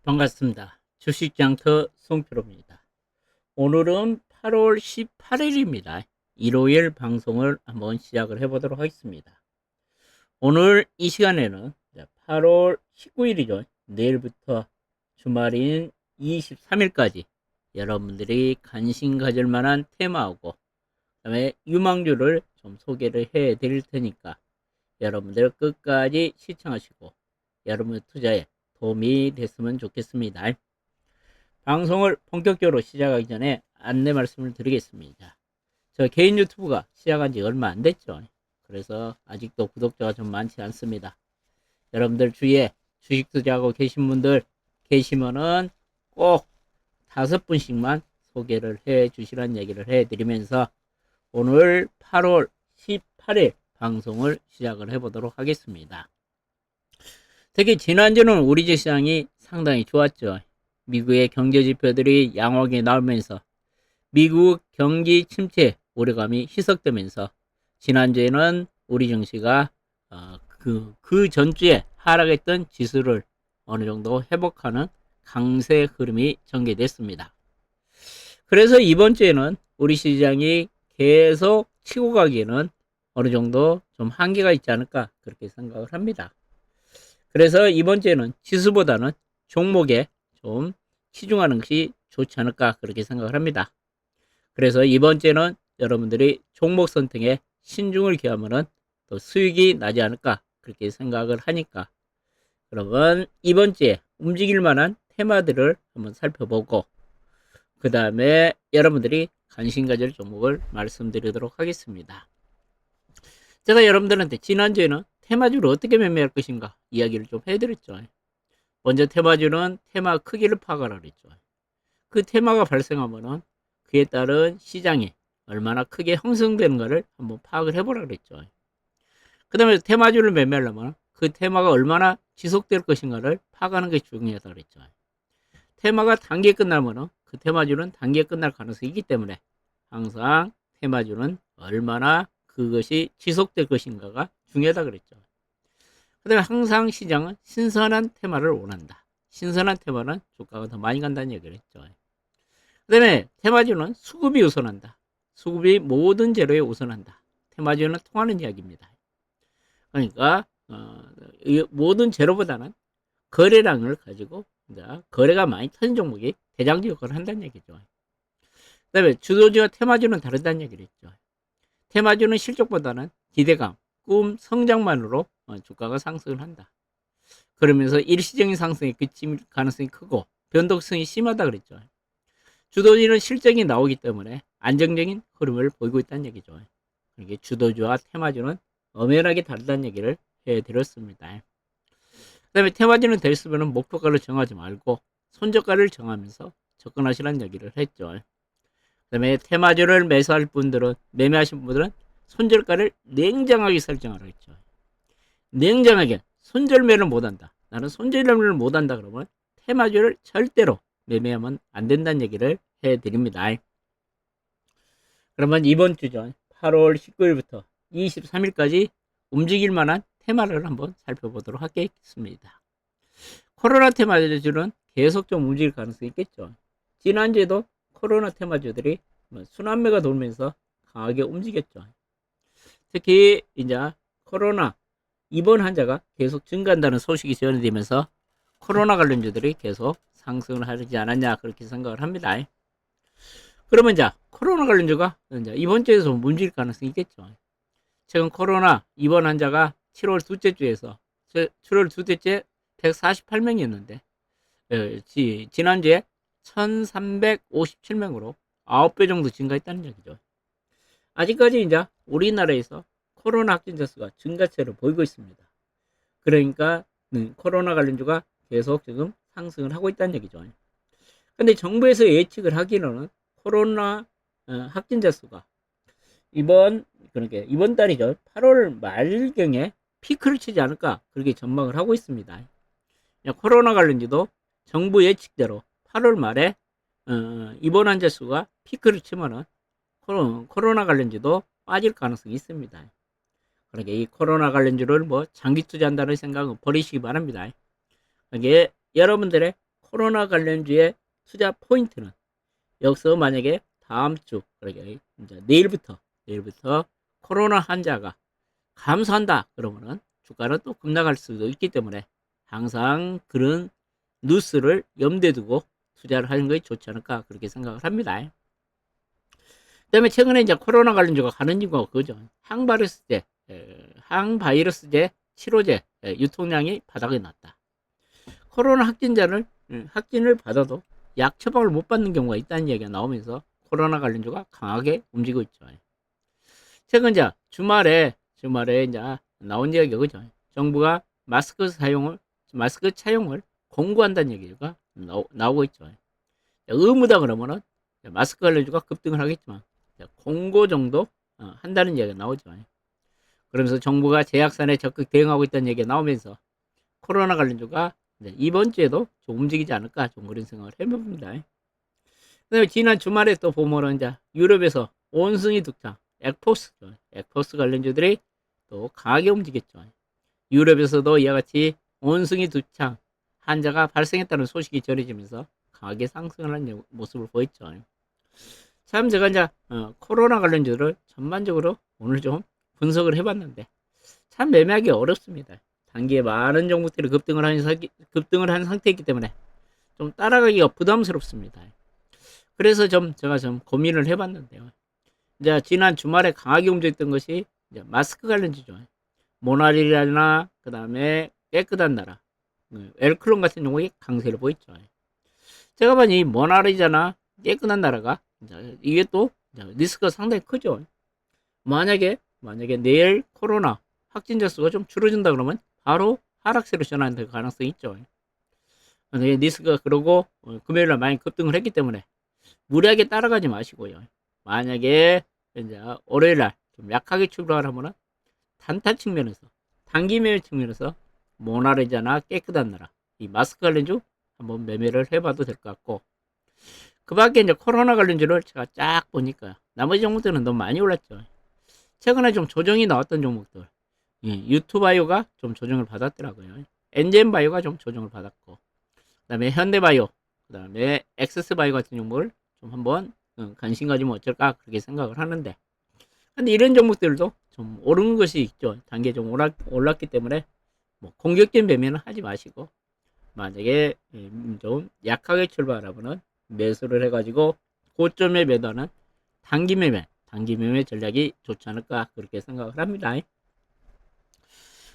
반갑습니다. 주식장터 송표로입니다. 오늘은 8월 18일입니다. 일요일 방송을 한번 시작을 해보도록 하겠습니다. 오늘 이 시간에는 8월 19일이죠. 내일부터 주말인 23일까지 여러분들이 관심 가질 만한 테마하고 그다음에 유망주를 좀 소개를 해 드릴 테니까 여러분들 끝까지 시청하시고 여러분의 투자에 도움이 됐으면 좋겠습니다. 방송을 본격적으로 시작하기 전에 안내 말씀을 드리겠습니다. 저 개인 유튜브가 시작한 지 얼마 안 됐죠. 그래서 아직도 구독자가 좀 많지 않습니다. 여러분들 주위에 주식 투자하고 계신 분들 계시면은 꼭 5분씩만 소개를 해 주시라는 얘기를 해 드리면서 오늘 8월 18일 방송을 시작을 해 보도록 하겠습니다. 특히 지난주는 우리 시장이 상당히 좋았죠. 미국의 경제 지표들이 양호하게 나오면서 미국 경기 침체 우려감이 희석되면서 지난주에는 우리 증시가 그 전주에 하락했던 지수를 어느 정도 회복하는 강세 흐름이 전개됐습니다. 그래서 이번 주에는 우리 시장이 계속 치고 가기에는 어느 정도 좀 한계가 있지 않을까 그렇게 생각을 합니다. 그래서 이번 주에는 지수보다는 종목에 좀 치중하는 것이 좋지 않을까 그렇게 생각을 합니다. 그래서 이번 주에는 여러분들이 종목 선택에 신중을 기하면은 또 수익이 나지 않을까 그렇게 생각을 하니까 그러면 이번 주에 움직일 만한 테마들을 한번 살펴보고 그 다음에 여러분들이 관심 가질 종목을 말씀드리도록 하겠습니다. 제가 여러분들한테 지난주에는 테마주를 어떻게 매매할 것인가 이야기를 좀 해드렸죠. 먼저 테마주는 테마 크기를 파악하라 그랬죠. 그 테마가 발생하면은 그에 따른 시장이 얼마나 크게 형성되는가를 한번 파악을 해보라 그랬죠. 그 다음에 테마주를 매매하려면 그 테마가 얼마나 지속될 것인가를 파악하는 것이 중요하다 그랬죠. 테마가 단기에 끝나면은 그 테마주는 단기에 끝날 가능성이 있기 때문에 항상 테마주는 얼마나 그것이 지속될 것인가가 중요하다 그랬죠. 그 다음에 항상 시장은 신선한 테마를 원한다. 신선한 테마는 주가가 더 많이 간다는 얘기를 했죠. 그 다음에 테마주는 수급이 우선한다. 수급이 모든 재료에 우선한다. 테마주는 통하는 이야기입니다. 그러니까 모든 재료보다는 거래량을 가지고 거래가 많이 터진 종목이 대장주 역할을 한다는 얘기죠. 그 다음에 주도주와 테마주는 다르다는 얘기를 했죠. 테마주는 실적보다는 기대감, 꿈, 성장만으로 주가가 상승을 한다. 그러면서 일시적인 상승에 그칠 가능성이 크고 변동성이 심하다 그랬죠. 주도주는 실적이 나오기 때문에 안정적인 흐름을 보이고 있다는 얘기죠. 이게 주도주와 테마주는 엄연하게 다르다는 얘기를 해드렸습니다. 그 다음에 테마주는 됐으면 목표가를 정하지 말고 손절가를 정하면서 접근하시라는 얘기를 했죠. 그 다음에 테마주를 매수할 분들은 매매하신 분들은 손절가를 냉정하게 설정하라 했죠. 냉정하게 손절매를 못한다. 나는 손절매를 못한다 그러면 테마주를 절대로 매매하면 안 된다는 얘기를 해드립니다. 그러면 이번 주죠. 8월 19일부터 23일까지 움직일 만한 테마를 한번 살펴보도록 하겠습니다. 코로나 테마주는 계속 좀 움직일 가능성이 있겠죠. 지난주에도 코로나 테마주들이 순환매가 돌면서 강하게 움직였죠. 특히 이제 코로나 입원 환자가 계속 증가한다는 소식이 전해지면서 코로나 관련주들이 계속 상승을 하지 않았냐 그렇게 생각을 합니다. 그러면 이제 코로나 관련주가 이제 이번 주에서 움직일 가능성이 있겠죠. 최근 코로나 입원 환자가 7월 둘째 주에서 7월 둘째 주에 148명이었는데 지난주에 1357명으로 9배 정도 증가했다는 얘기죠. 아직까지 이제 우리나라에서 코로나 확진자 수가 증가세를 보이고 있습니다. 그러니까 코로나 관련주가 계속 지금 상승을 하고 있다는 얘기죠. 근데 정부에서 예측을 하기로는 코로나 확진자 수가 이번 달이죠. 8월 말경에 피크를 치지 않을까 그렇게 전망을 하고 있습니다. 코로나 관련주도 정부 예측대로 8월 말에 입원 환자 수가 피크를 치면은 코로나 관련주도 빠질 가능성이 있습니다. 그러니까 이 코로나 관련주를 뭐 장기 투자한다는 생각은 버리시기 바랍니다. 이게 여러분들의 코로나 관련주의 투자 포인트는 여기서 만약에 다음 주, 그러게 이제 내일부터 코로나 환자가 감소한다 그러면은 주가는 또 급락할 수도 있기 때문에 항상 그런 뉴스를 염두에 두고 투자를 하는 것이 좋지 않을까 그렇게 생각을 합니다. 그다음에 최근에 이제 코로나 관련주가 가는 이유가 그거죠. 항바이러스제 치료제 유통량이 바닥에 났다. 코로나 확진을 받아도 약 처방을 못 받는 경우가 있다는 얘기가 나오면서 코로나 관련주가 강하게 움직이고 있죠. 최근 이제 주말에 이제 나온 얘기가 그죠. 정부가 마스크 차용을 공고한다는 얘기가 나오고 있죠. 의무다 그러면은 마스크 관련주가 급등을 하겠지만 공고 정도 한다는 얘기가 나오죠. 그러면서 정부가 제약산에 적극 대응하고 있다는 얘기가 나오면서 코로나 관련주가 이번 주에도 좀 움직이지 않을까 좀 그런 생각을 해봅니다. 그다음에 지난 주말에 또 보면은 이제 유럽에서 온승이 득장, 액포스 관련주들이 또 강하게 움직였죠. 유럽에서도 이와 같이 온승이 득장, 환자가 발생했다는 소식이 전해지면서 강하게 상승을 하는 모습을 보였죠. 참 제가 이제 코로나 관련주를 전반적으로 오늘 좀 분석을 해봤는데 참 매매하기 어렵습니다. 단기에 많은 종목들이 급등을 한 상태이기 때문에 좀 따라가기가 부담스럽습니다. 그래서 제가 좀 고민을 해봤는데요. 이제 지난 주말에 강하게 움직였던 것이 이제 마스크 관련주죠. 모나리라나 그 다음에 깨끗한 나라, 엘클론 같은 종목이 강세를 보였죠. 제가 보니 이 모나리자나 깨끗한 나라가 이게 또 리스크가 상당히 크죠. 만약에 내일 코로나 확진자 수가 좀 줄어든다 그러면 바로 하락세로 전환될 가능성이 있죠. 리스크가 그러고 금요일날 많이 급등을 했기 때문에 무리하게 따라가지 마시고요. 만약에 이제 월요일날 좀 약하게 출발을 하면은 단타 측면에서 단기 매매 측면에서 모나리자나 깨끗한 나라 이 마스크 관련주 한번 매매를 해봐도 될 것 같고 그 밖에 이제 코로나 관련주를 제가 쫙 보니까 나머지 종목들은 너무 많이 올랐죠. 최근에 좀 조정이 나왔던 종목들 유투바이오가 좀 조정을 받았더라고요. 엔젠바이오가 좀 조정을 받았고 그 다음에 현대바이오 그 다음에 엑세스바이오 같은 종목을 좀 한번 관심 가지면 어쩔까 그렇게 생각을 하는데 근데 이런 종목들도 좀 오른 것이 있죠. 단계 좀 올랐기 때문에 뭐 공격적인 매매는 하지 마시고 만약에 좀 약하게 출발하면은 매수를 해가지고 고점에 매도하는 단기 매매 전략이 좋지 않을까 그렇게 생각을 합니다.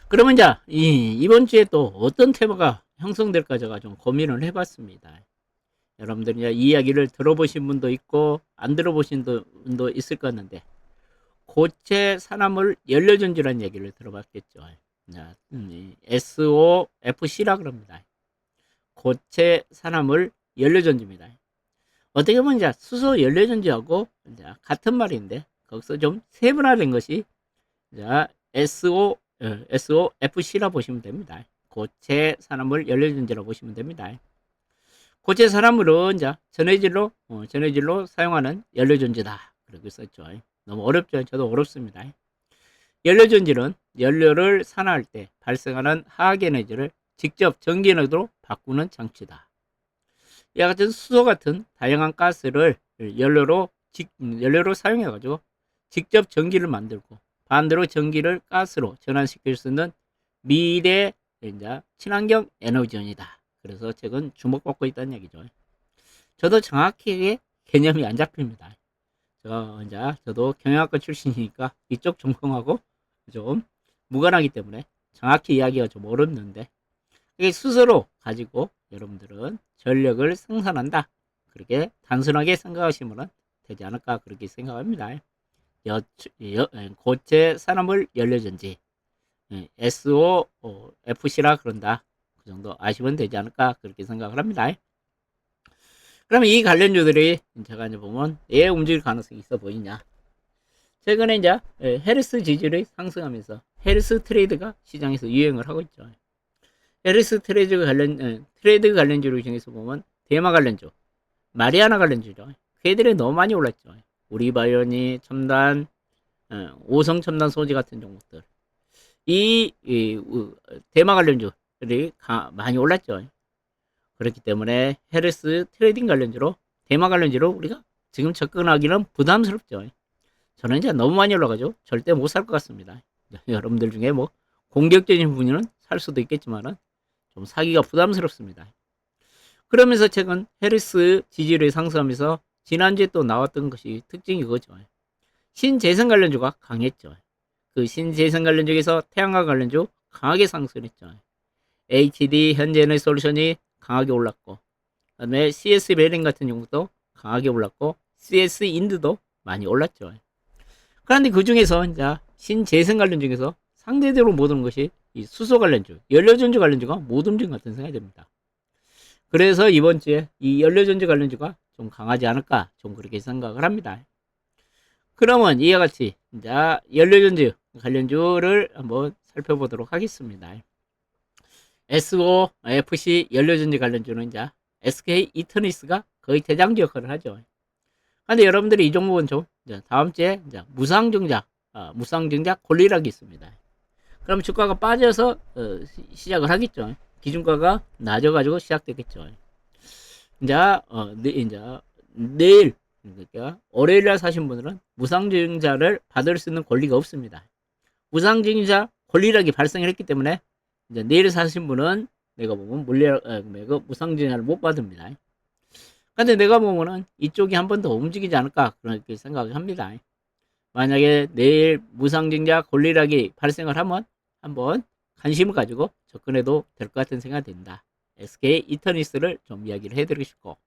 그러면 이제 이번 주에 또 어떤 테마가 형성될까 제가 좀 고민을 해봤습니다. 여러분들이 이제 이야기를 들어보신 분도 있고 안 들어보신 분도 있을 것 같은데 고체 산화물 연료전지라는 얘기를 들어봤겠죠. SOFC라 그럽니다. 고체 산화물 연료전지입니다. 어떻게 보면 이제 수소 연료전지하고 이제 같은 말인데 거기서 좀 세분화된 것이 이제 SOFC라 보시면 됩니다. 고체 산화물 연료전지라 보시면 됩니다. 고체 산화물은 이제 전해질로 사용하는 연료전지다. 그러고 있었죠. 너무 어렵죠. 저도 어렵습니다. 연료전지는 연료를 산화할 때 발생하는 화학에너지를 직접 전기에너지로 바꾸는 장치다. 이와 같은 수소 같은 다양한 가스를 연료로 사용해가지고 직접 전기를 만들고 반대로 전기를 가스로 전환시킬 수 있는 미래 친환경 에너지원이다. 그래서 최근 주목받고 있다는 얘기죠. 저도 정확하게 개념이 안 잡힙니다. 저도 경영학과 출신이니까 이쪽 전공하고 좀 무관하기 때문에 정확히 이야기가 좀 어렵는데 이게 수소로 가지고 여러분들은 전력을 생산한다. 그렇게 단순하게 생각하시면 되지 않을까 그렇게 생각합니다. 고체 산화물 연료전지 SOFC라 그런다. 그 정도 아시면 되지 않을까 그렇게 생각을 합니다. 그러면 이 관련주들이 제가 이제 보면 왜 움직일 가능성이 있어 보이냐? 최근에 이제 헬스 지지율이 상승하면서 헬스 트레이드가 시장에서 유행을 하고 있죠. 헬스 트레이드 관련주를 중에서 보면 대마 관련주, 마리아나 관련주죠. 걔들이 너무 많이 올랐죠. 우리바이오니 첨단, 오성 첨단 소재 같은 종목들. 이 대마 관련주들이 많이 올랐죠. 그렇기 때문에 헬스 트레이딩 관련주로, 테마 관련주로 우리가 지금 접근하기는 부담스럽죠. 저는 이제 너무 많이 올라가죠. 절대 못 살 것 같습니다. 여러분들 중에 뭐 공격적인 분은 살 수도 있겠지만은 좀 사기가 부담스럽습니다. 그러면서 최근 헬스 지지율이 상승하면서 지난주에 또 나왔던 것이 특징이 그거죠. 신재생 관련주가 강했죠. 그 신재생 관련주에서 태양광 관련주 강하게 상승했죠. HD 현재에너지솔루션이 강하게 올랐고, 그다음에 CS 베링 같은 경우도 강하게 올랐고, CS 인드도 많이 올랐죠. 그런데 그 중에서 이제 신재생 관련 중에서 상대적으로 못 오는 것이 이 수소 관련주, 연료전지 관련주가 못 움직인 것 같은 생각이 듭니다. 그래서 이번 주에 이 연료전지 관련주가 좀 강하지 않을까, 좀 그렇게 생각을 합니다. 그러면 이와 같이 이제 연료전지 관련주를 한번 살펴보도록 하겠습니다. SOFC 연료전지 관련주는 이제 SK 이터니스가 거의 대장주 역할을 하죠. 근데 여러분들이 이 종목은 좀 다음 주에 이제 무상증자 권리락이 있습니다. 그럼 주가가 빠져서 시작을 하겠죠. 기준가가 낮아가지고 시작되겠죠. 이제 내일, 그러니까 월요일날 사신 분들은 무상증자를 받을 수 있는 권리가 없습니다. 무상증자 권리락이 발생을 했기 때문에 이제 내일 사신 분은 내가 보면 무상증자를 못 받습니다. 근데 내가 보면은 이쪽이 한 번 더 움직이지 않을까 그렇게 생각을 합니다. 만약에 내일 무상증자 권리락이 발생을 하면 한번 관심을 가지고 접근해도 될 것 같은 생각이 듭니다. SK 이터니스를 좀 이야기를 해드리고 싶고,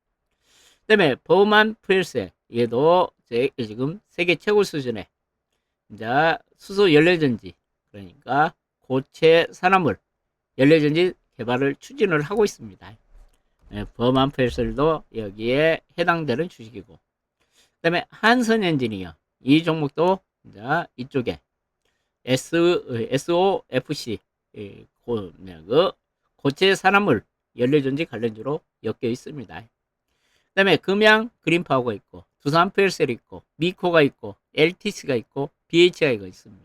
그 다음에 버만 프헬스, 얘도 지금 세계 최고 수준의 이제 수소 연료전지, 그러니까 고체 산화물 연료전지 개발을 추진을 하고 있습니다. 버만 프헬스도 여기에 해당되는 주식이고, 그 다음에 한선 엔지니어, 이 종목도 이제 이쪽에 SOFC 고체 산화물 연료전지 관련주로 엮여 있습니다. 그 다음에 금양 그린파워가 있고, 두산 펠셀이 있고, 미코가 있고, LTC가 있고, BHI가 있습니다.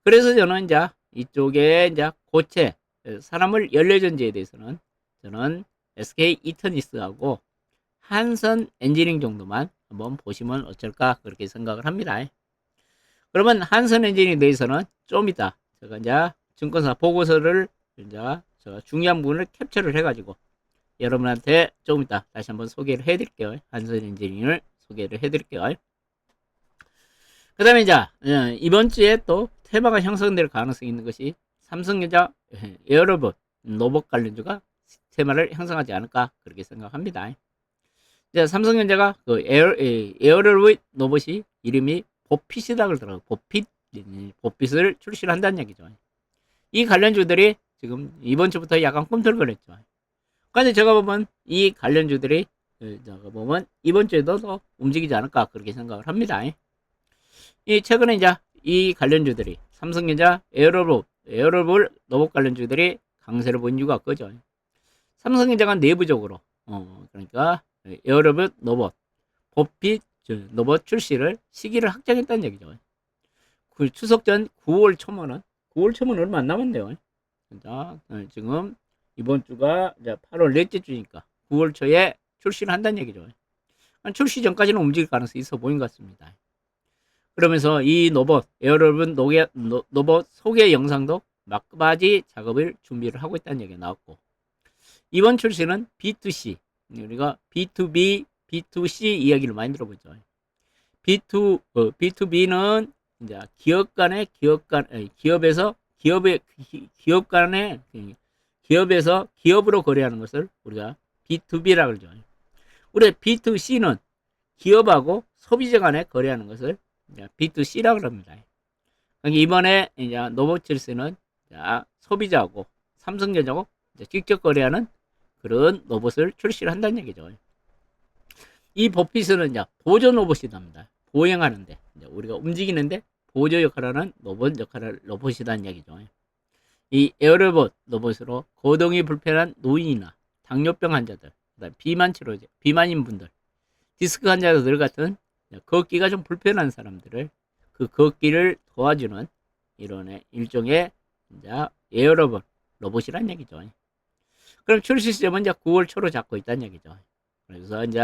그래서 저는 이제 이쪽에 이제 고체 산화물 연료전지에 대해서는 저는 SK 이터니스하고 한선 엔지닝 정도만 한번 보시면 어쩔까 그렇게 생각을 합니다. 그러면 한선 엔지닝에 대해서는 좀 이따 제가 이제 증권사 보고서를 이제 제가 중요한 부분을 캡처를 해가지고 여러분한테 좀 이따 다시 한번 소개를 해드릴게요. 한선 엔지닝을 소개를 해드릴게요. 그 다음에 이제 이번 주에 또 테마가 형성될 가능성이 있는 것이 삼성전자 에어로봇 로봇 관련주가 테마를 형성하지 않을까 그렇게 생각합니다. 이제 삼성전자가 그 에어로봇 로봇이 이름이 보핏이라 그러더라고요. 보핏을 출시를 한다는 얘기죠. 이 관련주들이 지금 이번 주부터 약간 꿈틀거렸죠. 근데 제가 보면 이 관련주들이 제가 보면 이번 주에도 더 움직이지 않을까 그렇게 생각을 합니다. 이 최근에 이제 이 관련주들이 삼성전자 에어로봇 로봇 관련주들이 강세를 본 이유가 그죠. 삼성전자가 내부적으로 그러니까 에어로봇 로봇 보핏 로봇 출시를 시기를 확정했다는 얘기죠. 그 추석 전 9월 초면은 9월 초면 얼마 안 남았네요. 자, 지금 이번 주가 이제 8월 넷째 주니까 9월 초에 출시를 한다는 얘기죠. 출시 전까지는 움직일 가능성이 있어 보인 것 같습니다. 그러면서 이 로봇 에어로봇 로봇 소개 영상도 막바지 작업을 준비를 하고 있다는 얘기가 나왔고, 이번 출시는 B2C, 우리가 B2B, B2C 이야기를 많이 들어보죠. B2B는 이제 기업 간의 기업에서 기업으로 거래하는 것을 우리가 B2B라고 그러죠. 우리 B2C는 기업하고 소비자 간에 거래하는 것을 B2C라고 합니다. 그러니까 이번에 이제 로봇칠스는 소비자하고 삼성전자하고 직접 거래하는 그런 로봇을 출시를 한다는 얘기죠. 이 보핏은 이제 보조 로봇이랍니다. 보행하는데 우리가 움직이는데 보조 역할을 하는 로봇이라는 얘기죠. 이 에어로봇 로봇으로 거동이 불편한 노인이나 당뇨병 환자들, 비만 치료제, 비만인 분들, 디스크 환자들 같은 걷기가 좀 불편한 사람들을 그 걷기를 도와주는 이런 일종의 이제 에어로봇 로봇이란 얘기죠. 그럼 출시 시점은 이제 9월 초로 잡고 있다는 얘기죠. 그래서 이제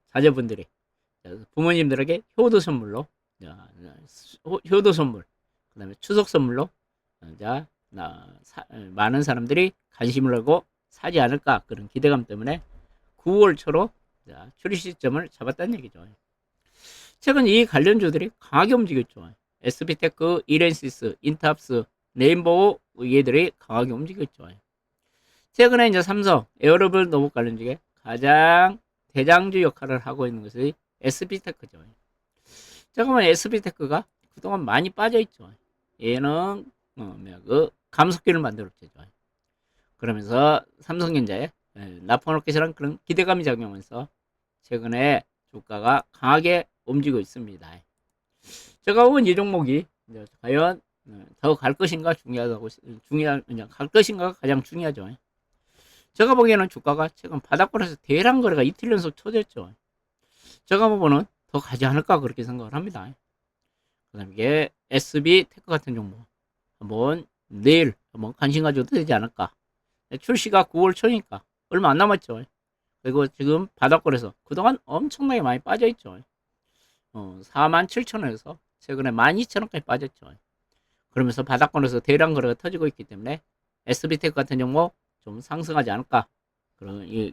자녀분들이 부모님들에게 효도 선물로 효도 선물, 그다음에 추석 선물로 이제 많은 사람들이 관심을 하고 사지 않을까 그런 기대감 때문에 9월 초로 출시 시점을 잡았다는 얘기죠. 최근 이 관련주들이 강하게 움직였죠. SB테크, 이렌시스, 인탑스, 네임보우 얘들이 강하게 움직였죠. 최근에 이제 삼성, 에어로블 로봇 관련주에 가장 대장주 역할을 하고 있는 것이 SB테크죠. 잠깐만 SB테크가 그동안 많이 빠져있죠. 얘는 감속기를 만들었죠. 그러면서 삼성전자에 납품마켓이란 그런 기대감이 작용하면서 최근에 주가가 강하게 움직이고 있습니다. 제가 보면 이 종목이 과연 더 갈 것인가 갈 것인가 가장 중요하죠. 제가 보기에는 주가가 최근 바닥권에서 대량 거래가 이틀 연속 터졌죠. 제가 보면은 더 가지 않을까 그렇게 생각을 합니다. 그 다음에 이게 SB테크 같은 종목 한번 내일 한번 관심 가져도 되지 않을까. 출시가 9월 초니까 얼마 안 남았죠. 그리고 지금 바닥권에서 그동안 엄청나게 많이 빠져있죠. 47,000원에서 최근에 12,000원까지 빠졌죠. 그러면서 바닥권에서 대량 거래가 터지고 있기 때문에 SB테크 같은 종목 좀 상승하지 않을까.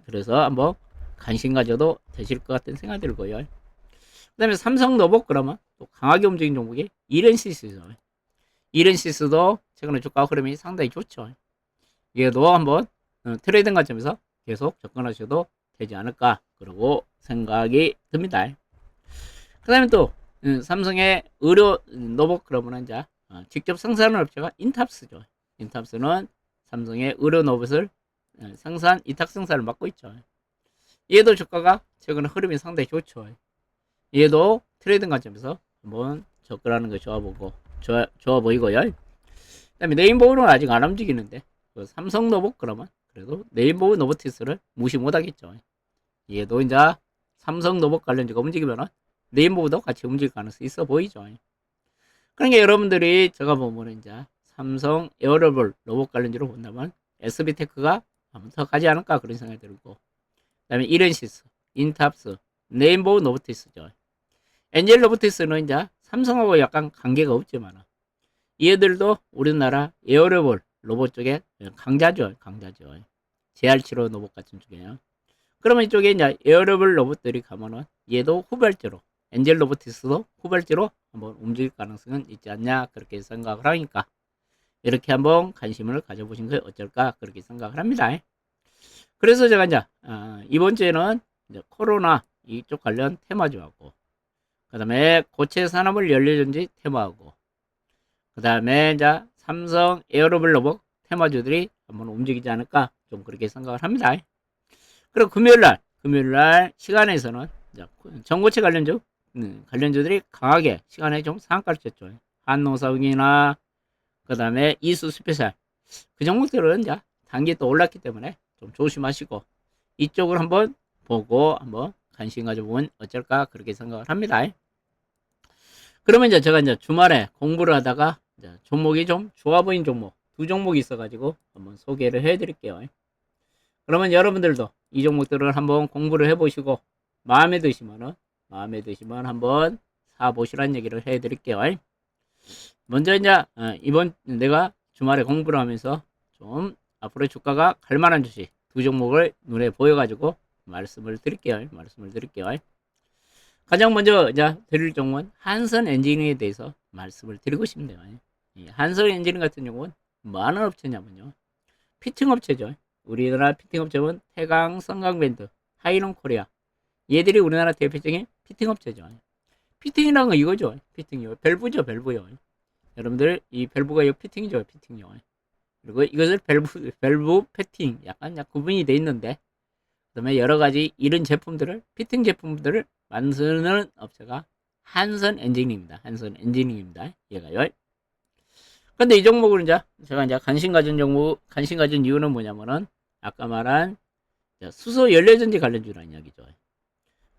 그래서 한번 관심 가져도 되실 것 같은 생각이 들고요. 그 다음에 삼성로봇 그러면 또 강하게 움직인 종목이 이렌시스죠. 이렌시스도 최근에 주가 흐름이 상당히 좋죠. 얘도 한번 트레이딩 관점에서 계속 접근하셔도 되지 않을까 그러고 생각이 듭니다. 그 다음에 또 삼성의 의료 로봇 그러면 이제 직접 생산하는 업체가 인탑스죠. 인탑스는 삼성의 의료 로봇을 이탁 생산을 맡고 있죠. 얘도 주가가 최근에 흐름이 상당히 좋죠. 얘도 트레이딩 관점에서 한번 접근하는 거 좋아 보이고요. 그 다음에 네임보우는 아직 안 움직이는데 삼성 로봇 그러면 그래도 네임보우 노보티스를 무시 못하겠죠. 얘도 이제 삼성 로봇 관련주가 움직이면은 네임보우도 같이 움직일 가능성이 있어 보이죠. 그러니까 여러분들이 제가 보면 이제 삼성 에어로블 로봇 관련주로 본다면 SB테크가 한번 더 가지 않을까 그런 생각이 들고, 그 다음에 이렌시스, 인탑스, 네임보우 노보티스죠. 엔젤 로보티스는 이제 삼성하고 약간 관계가 없지만 얘들도 우리나라 에어로블 로봇 쪽에 강자죠. JR75 로봇 같은 쪽이에요. 그러면 이쪽에 이제 에어로블 로봇들이 가면은 얘도 후발주로 엔젤 로보티스도 후발주로 한번 움직일 가능성은 있지 않냐 그렇게 생각을 하니까 이렇게 한번 관심을 가져보신 게 어쩔까 그렇게 생각을 합니다. 그래서 제가 이제 이번 주에는 이제 코로나 이쪽 관련 테마주하고 그 다음에 고체 산업을 연료전지 테마하고 그 다음에 이제 삼성 에어로블 로봇 테마주들이 한번 움직이지 않을까 좀 그렇게 생각을 합니다. 그리고 금요일날 시간에서는 전고체 관련주들이 강하게 시간에 좀 상한가를 쳤죠. 한농사국이나 그 다음에 이수 스페셜 그 종목들은 이제 단기 또 올랐기 때문에 좀 조심하시고 이쪽을 한번 보고 한번 관심 가져보면 어쩔까 그렇게 생각을 합니다. 그러면 이제 제가 이제 주말에 공부를 하다가 이제 종목이 좀 좋아 보인 종목 두 종목이 있어가지고 한번 소개를 해드릴게요. 그러면 여러분들도 이 종목들을 한번 공부를 해보시고 마음에 드시면 한번 사보시라는 얘기를 해드릴게요. 먼저 이제 이번 내가 주말에 공부를 하면서 좀 앞으로 주가가 갈만한 주식 두 종목을 눈에 보여가지고 말씀을 드릴게요. 가장 먼저 이제 드릴 종목은 한선 엔지니어에 대해서 말씀을 드리고 싶네요. 이 한선 엔지니어 같은 경우는 많은 업체냐면요. 피팅 업체죠. 우리나라 피팅 업체는 태강, 성강밴드, 하이론 코리아 얘들이 우리나라 대표적인 피팅 업체죠. 피팅이라는 건 이거죠. 피팅이요. 밸브요. 여러분들 이 밸브가 이 피팅이죠. 그리고 이것을 밸브 패팅 약간 구분이 돼 있는데 그다음에 여러 가지 이런 제품들을 피팅 제품들을 만드는 업체가 한선 엔지니어입니다. 얘가요. 근데 이 종목을 이제 제가 이제 관심 가진 이유는 뭐냐면은 아까 말한 수소 연료전지 관련주라는 이야기죠.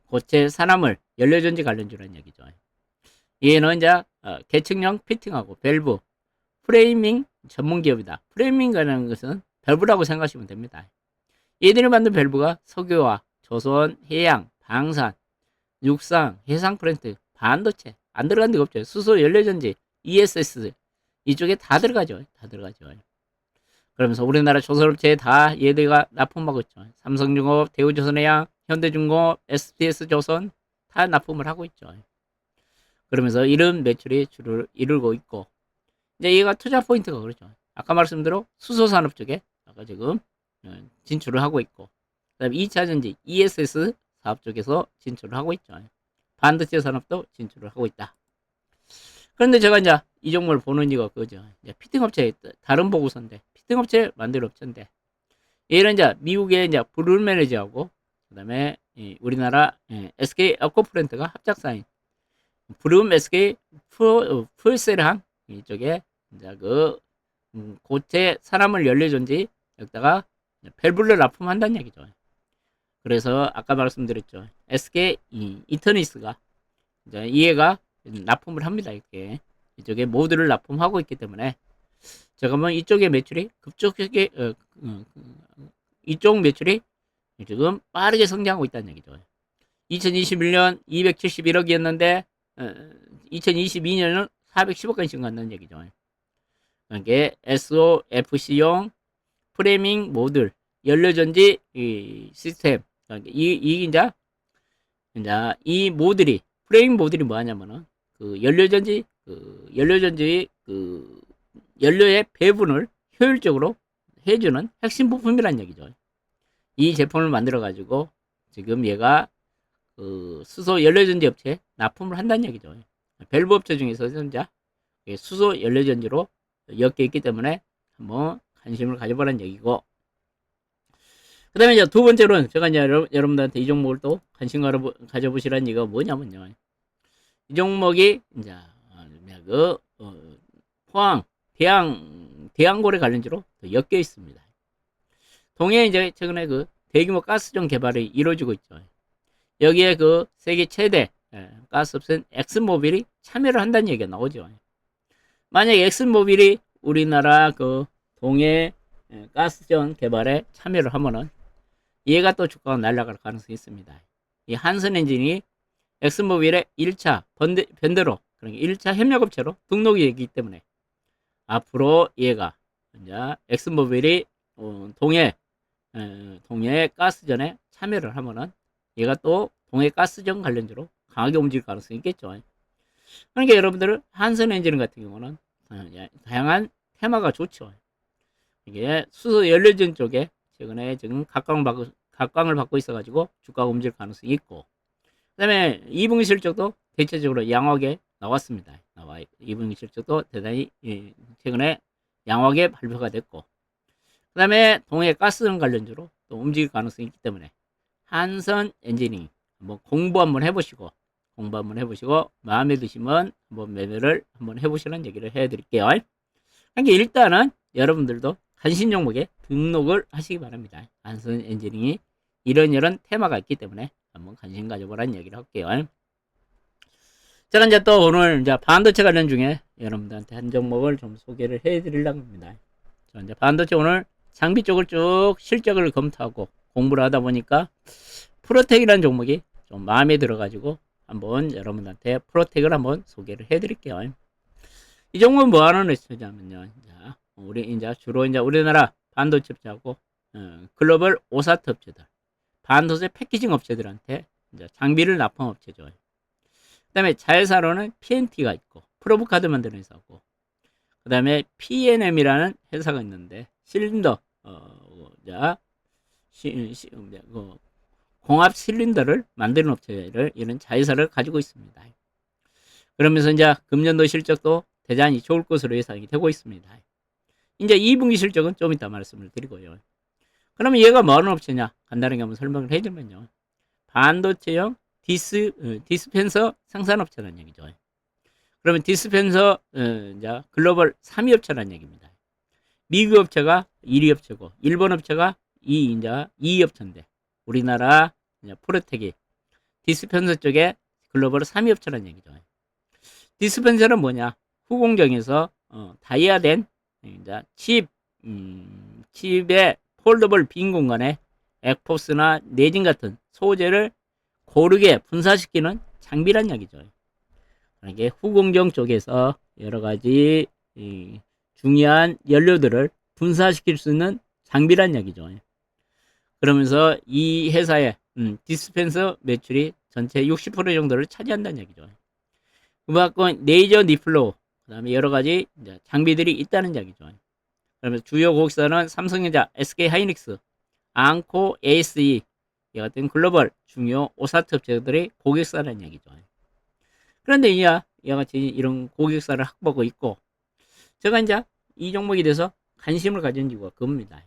고체 산화물 연료전지 관련주라는 이야기죠. 얘는 이제 계층형 피팅하고 밸브 프레이밍 전문 기업이다. 프레이밍이라는 것은 밸브라고 생각하시면 됩니다. 얘들이 만든 밸브가 석유화, 조선, 해양, 방산, 육상, 해상 플랜트, 반도체 안 들어간 데가 없죠. 수소, 연료전지, ESS 이쪽에 다 들어가죠. 다 들어가죠. 그러면서 우리나라 조선업체에 다 얘들가 납품하고 있죠. 삼성중공업, 대우조선해양, 현대중공업, STS조선 다 납품을 하고 있죠. 그러면서 이런 매출이 주를 이루고 있고, 이제 얘가 투자 포인트가 그렇죠. 아까 말씀대로 수소산업 쪽에 아까 지금 진출을 하고 있고, 그다음에 2차전지 ESS 사업 쪽에서 진출을 하고 있죠. 반도체 산업도 진출을 하고 있다. 그런데 제가 이제 이 종목을 보는 이유가 그거죠. 피팅 업체 다른 보고서인데 피팅 업체 만드는 업체인데 얘는 이제 미국의 이제 브룰 매니저하고 그다음에 우리나라 SK 에코프렌트가 합작사인 브룸 SK 풀셀항 이쪽에 이제 그 고체 산화물 연료전지 여기다가 밸브를 납품한다는 얘기죠. 그래서 아까 말씀드렸죠. SK 이터니스가 이제 이해가 납품을 합니다. 이렇게 이쪽에 모두를 납품하고 있기 때문에 제가 뭐 이쪽의 매출이 급속하게 이쪽 매출이 지금 빠르게 성장하고 있다는 얘기죠. 2021년 271억이었는데 2022년은 410억까지 증가한다는 얘기죠. 이게 SOFC용 프레밍 모듈 연료전지 시스템 이제 이 모듈이 프레밍 모듈이 뭐하냐면은 그 연료전지 그 연료의 배분을 효율적으로 해주는 핵심 부품이란 얘기죠. 이 제품을 만들어 가지고 지금 얘가 그 수소 연료전지 업체에 납품을 한다는 얘기죠. 밸브 업체 중에서 현재 수소 연료전지로 엮여 있기 때문에 한번 관심을 가져보라는 얘기고, 그 다음에 이제 두 번째로는 제가 이제 여러분들한테 이 종목을 또 관심 가져보시라는 얘기가 뭐냐면요. 이 종목이 이제 그 포항 대양고래 관련주로 엮여 있습니다. 동해에 이제 최근에 그 대규모 가스정 개발이 이루어지고 있죠. 여기에 그 세계 최대 가스업체인 엑슨모빌이 참여를 한다는 얘기가 나오죠. 만약에 엑슨모빌이 우리나라 그 동해 가스전 개발에 참여를 하면은 얘가 또 주가가 날아갈 가능성이 있습니다. 이 한선엔진이 엑슨모빌의 1차 변대로 그러니까 1차 협력업체로 등록이 되기 때문에 앞으로 얘가 이제 엑슨모빌이 동해 가스전에 참여를 하면은 얘가 또 동해 가스전 관련주로 강하게 움직일 가능성이 있겠죠. 그러니까 여러분들 한선엔진 같은 경우는 다양한 테마가 좋죠. 이게 수소 연료전 쪽에 최근에 지금 각광을 받고 있어가지고 주가가 움직일 가능성이 있고, 그 다음에 2분기 실적도 대체적으로 양호하게 나왔습니다. 2분기 실적도 대단히 최근에 양호하게 발표가 됐고, 그 다음에 동해 가스전 관련주로 또 움직일 가능성이 있기 때문에 한선 엔지니어링 한번 공부 한번 해보시고 마음에 드시면 한번 매매를 한번 해보시라는 얘기를 해드릴게요. 그러니까 일단은 여러분들도 관심 종목에 등록을 하시기 바랍니다. 한선 엔지니어링이 이런 테마가 있기 때문에 한번 관심 가져보라는 얘기를 할게요. 제가 이제 또 오늘 이제 반도체 관련 중에 여러분들한테 한 종목을 좀 소개를 해드리려고 합니다. 자, 이제 반도체 오늘 장비 쪽을 쭉 실적을 검토하고 공부를 하다 보니까 프로텍이라는 종목이 좀 마음에 들어가지고 한번 여러분한테 프로텍을 한번 소개를 해드릴게요. 이 종목은 뭐 하는 회사냐면요. 우리 이제 주로 이제 우리나라 반도체 업체하고 글로벌 오사트 업체들, 반도체 패키징 업체들한테 이제 장비를 납품 업체죠. 그다음에 자회사로는 PNT가 있고 프로브카드 만드는 회사고, 그다음에 PNM이라는 회사가 있는데 실린더 공합 실린더를 만드는 업체를 이런 자회사를 가지고 있습니다. 그러면서 이제 금년도 실적도 대단히 좋을 것으로 예상이 되고 있습니다. 이제 2분기 실적은 좀 이따 말씀을 드리고요. 그러면 얘가 뭐 하는 업체냐? 간단하게 한번 설명을 해드리면요. 반도체형 디스펜서 생산업체라는 얘기죠. 그러면 디스펜서 이제 글로벌 3위 업체라는 얘기입니다. 미국 업체가 1위 업체고 일본 업체가 이제 2위 업체인데 우리나라 프로텍이 디스펜서 쪽에 글로벌 3위 업체라는 얘기죠. 디스펜서는 뭐냐? 후공정에서 다이아된 이제 칩의 폴더블 빈 공간에 액포스나 내진 같은 소재를 고르게 분사시키는 장비란 이야기죠. 이게 후공정 쪽에서 여러 가지 중요한 연료들을 분사시킬 수 있는 장비란 이야기죠. 그러면서 이 회사의 디스펜서 매출이 전체 60% 정도를 차지한다는 얘기죠. 그만큼 레이저 니플로, 그 다음에 여러 가지 장비들이 있다는 이야기죠. 그러면서 주요 고객사는 삼성전자, SK하이닉스, 앙코, ASE 이 같은 글로벌 중요 오사트 업체들이 고객사라는 얘기죠. 그런데 이와 같이 이런 고객사를 확보하고 있고, 제가 이제 이 종목에 대해서 관심을 가진 이유가 그겁니다.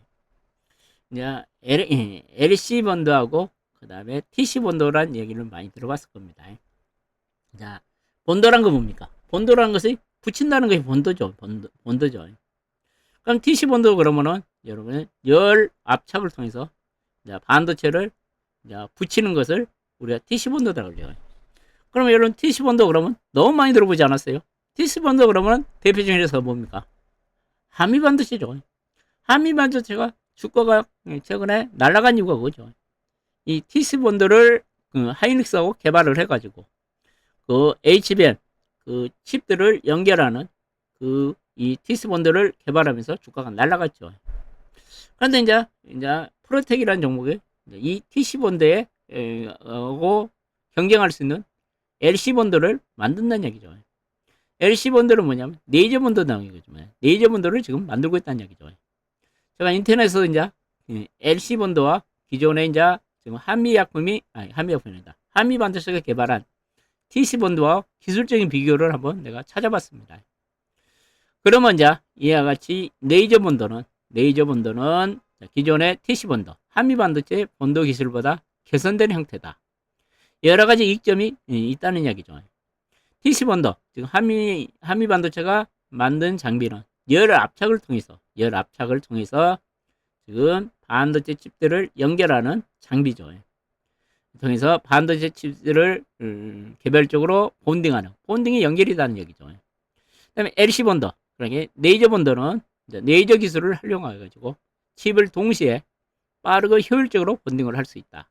이제 LC 본드하고 그 다음에 TC 본드란 얘기를 많이 들어봤을 겁니다. 자, 본드란 거 뭡니까? 본드라는 것이 붙인다는 것이 본드죠. 본드죠. 그럼 TC 본드 그러면은 여러분 열 압착을 통해서 반도체를 붙이는 것을 우리가 TC 본드라고 그래요. 그러면 여러분 TC 본드 그러면 너무 많이 들어보지 않았어요? TC 본드 그러면 대표적인 회사가 뭡니까? 한미 반도체죠. 한미 반도체가 주가가 최근에 날아간 이유가 그거죠. 이 TC 본드를 하이닉스하고 개발을 해가지고 그 HBM 그 칩들을 연결하는 이 TC 본드를 개발하면서 주가가 날아갔죠. 그런데 이제 프로텍이라는 종목이 이 TC 본드에 하고 경쟁할 수 있는 LC 본드를 만든다는 얘기죠. LC 본드는 뭐냐면 레이저 본드 나오는 거죠. 레이저 본드를 지금 만들고 있다는 얘기죠. 제가 인터넷에서 이제 LC 본드와 기존의 이제 지금 한미약품이다. 한미 반도체가 개발한 TC 본드와 기술적인 비교를 한번 내가 찾아봤습니다. 그러면 이제 이와 같이 레이저 본드는 기존의 TC 본드, 한미 반도체 본드 기술보다 개선된 형태다. 여러 가지 이익점이 있다는 이야기죠. TC 본드, 지금 한미 반도체가 만든 장비는 열 압착을 통해서 지금 반도체 칩들을 연결하는 장비죠. 통해서 반도체 칩들을 개별적으로 본딩이 연결이 되는 얘기죠. 그 다음에 LC 본드, 그러니까 레이저 본드는 레이저 기술을 활용해가지고 칩을 동시에 빠르고 효율적으로 본딩을 할 수 있다.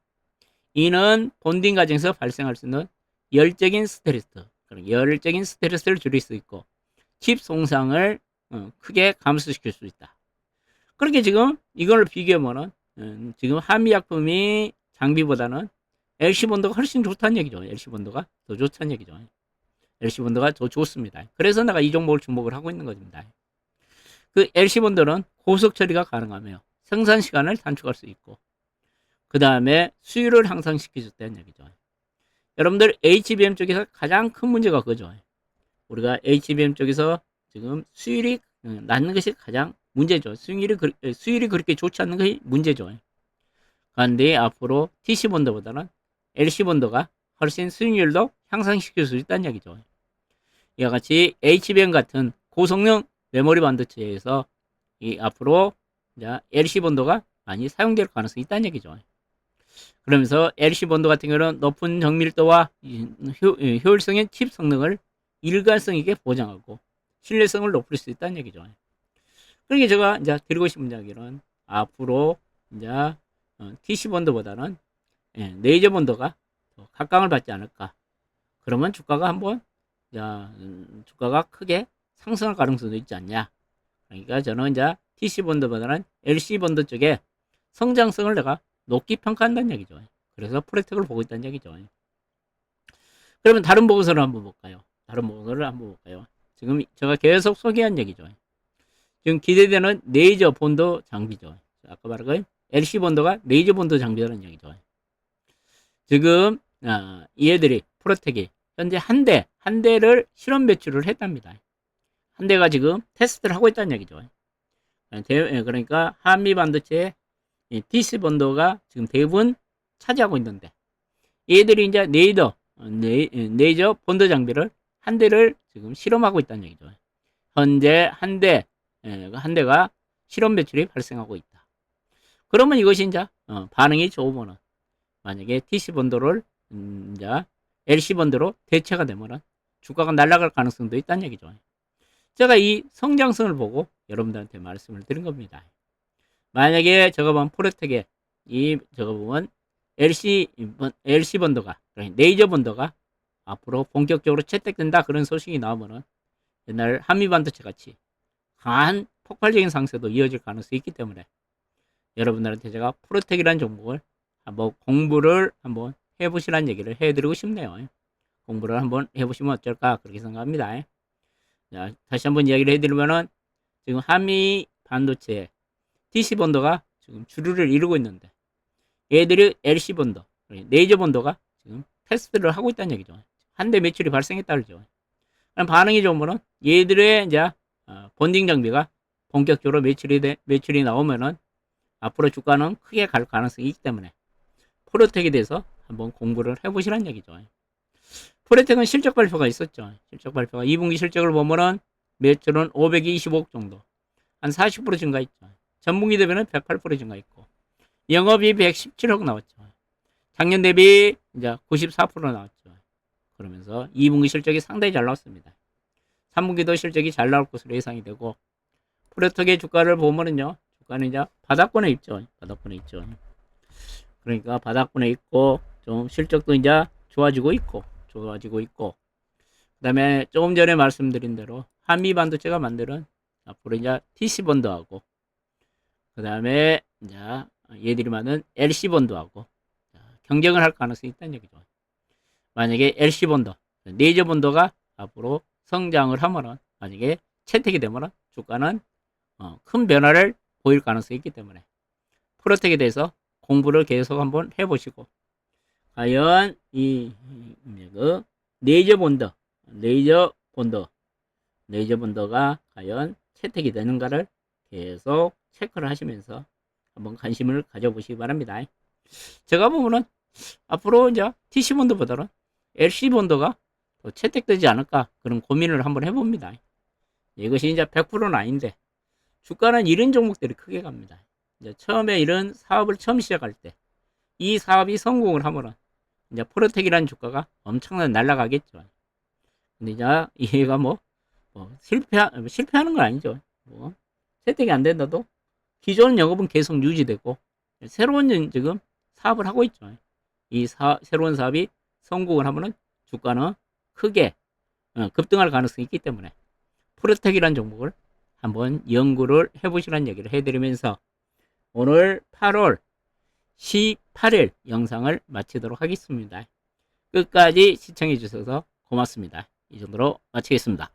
이는 본딩 과정에서 발생할 수 있는 열적인 스트레스를 줄일 수 있고 칩 손상을 크게 감소시킬 수 있다. 그렇게 지금 이걸 비교하면은 지금 한미약품이 장비보다는 LC 본드가 훨씬 좋다는 얘기죠. LC 본드가 더 좋다는 얘기죠. LC 본드가 더 좋습니다. 그래서 내가 이 종목을 주목을 하고 있는 겁니다. 그 LC 본드는 고속 처리가 가능하며 생산 시간을 단축할 수 있고 그 다음에 수율을 향상시켜줬다는 얘기죠. 여러분들 HBM 쪽에서 가장 큰 문제가 그거죠. 우리가 HBM 쪽에서 지금 수율이 낮는 것이 가장 문제죠. 수율이 그렇게 좋지 않는 것이 문제죠. 그런데 앞으로 TC 본드보다는 LC 본드가 훨씬 수익률도 향상시킬 수 있다는 얘기죠. 이와 같이 HBM 같은 고성능 메모리 반도체에서 앞으로 LC 본드가 많이 사용될 가능성이 있다는 얘기죠. 그러면서 LC 본드 같은 경우는 높은 정밀도와 효율성의 칩 성능을 일관성 있게 보장하고 신뢰성을 높일 수 있다는 얘기죠. 그러니까 제가 이제 드리고 싶은 이야기는 앞으로 이제 TC 본드보다는 레이저 본드가 더 각광을 받지 않을까. 그러면 주가가 한번 주가가 크게 상승할 가능성도 있지 않냐. 그러니까 저는 이제 TC 본드보다는 LC 본드 쪽에 성장성을 내가 높게 평가한다는 얘기죠. 그래서 프로텍을 보고 있다는 얘기죠. 그러면 다른 보고서를 한번 볼까요? 지금 제가 계속 소개한 얘기죠. 지금 기대되는 레이저 본드 장비죠. 아까 말한 거 LC 본드가 레이저 본드 장비라는 얘기죠. 지금 얘들이 프로텍이 현재 한 대를 실험 배출을 했답니다. 한 대가 지금 테스트를 하고 있다는 얘기죠. 그러니까 한미 반도체 TC 본드가 지금 대부분 차지하고 있는데 얘들이 이제 레이저 본드 장비를 한 대를 지금 실험하고 있다는 얘기죠. 현재 한 대가 실험 배출이 발생하고 있다. 그러면 이것이 이제 반응이 좋으면은 만약에 TC 본드를 이제 LC 본드로 대체가 되면은 주가가 날아갈 가능성도 있다는 얘기죠. 제가 이 성장성을 보고 여러분들한테 말씀을 드린 겁니다. 만약에 저가 본 프로텍의 저거 보면 LC 번더가, 레이저 번더가 앞으로 본격적으로 채택된다 그런 소식이 나오면은 옛날 한미반도체 같이 강한 폭발적인 상승도 이어질 가능성이 있기 때문에 여러분들한테 제가 프로텍이라는 종목을 한번 공부를 한번 해보시라는 얘기를 해드리고 싶네요. 공부를 한번 해보시면 어쩔까 그렇게 생각합니다. 자, 다시 한번 이야기를 해드리면은 지금 한미 반도체 DC 본도가 지금 주류를 이루고 있는데 얘들이 LC 본도, 레이저 본도가 지금 테스트를 하고 있다는 얘기죠. 한 대 매출이 발생했다 그러죠. 반응이 좋은 거는 얘들의 이제 본딩 장비가 본격적으로 매출이 나오면은 앞으로 주가는 크게 갈 가능성이 있기 때문에 프로텍에 대해서 한번 공부를 해보시라는 얘기죠. 프로텍은 실적 발표가 있었죠. 실적 발표가 2분기 실적을 보면은 매출은 525억 정도, 한 40% 증가했죠. 전분기 대비는 108% 증가했고, 영업이익 117억 나왔죠. 작년 대비 이제 94% 나왔죠. 그러면서 2분기 실적이 상당히 잘 나왔습니다. 3분기도 실적이 잘 나올 것으로 예상이 되고, 프로텍의 주가를 보면은요, 주가는 이제 바닥권에 있죠. 바닥권에 있죠. 그러니까 바닥권에 있고, 좀 실적도 이제 좋아지고 있고, 그 다음에 조금 전에 말씀드린 대로 한미 반도체가 만드는 앞으로 이제 TC 본드하고, 그 다음에 이제 얘들이 만든 LC 본드하고 경쟁을 할 가능성이 있다는 얘기죠. 만약에 LC 본드, 레이저 본드가 앞으로 성장을 하면은, 만약에 채택이 되면은 주가는 큰 변화를 보일 가능성이 있기 때문에 프로텍에 대해서 공부를 계속 한번 해보시고, 과연 그 레이저 본드가 과연 채택이 되는가를 계속 체크를 하시면서 한번 관심을 가져보시기 바랍니다. 제가 보면은 앞으로 이제 TC 본드보다는 LC 본드가 더 채택되지 않을까 그런 고민을 한번 해봅니다. 이것이 이제 100%는 아닌데 주가는 이런 종목들이 크게 갑니다. 이제 처음에 이런 사업을 처음 시작할 때 이 사업이 성공을 하면은 이제 프로텍이라는 주가가 엄청나게 날아가겠죠. 근데 이제 얘가 실패하는 건 아니죠. 채택이 안 된다도 기존 영업은 계속 유지되고 새로운 지금 사업을 하고 있죠. 새로운 사업이 성공을 하면은 주가는 크게 급등할 가능성이 있기 때문에 프로텍이라는 종목을 한번 연구를 해보시라는 얘기를 해드리면서 오늘 8월 18일 영상을 마치도록 하겠습니다. 끝까지 시청해 주셔서 고맙습니다. 이 정도로 마치겠습니다.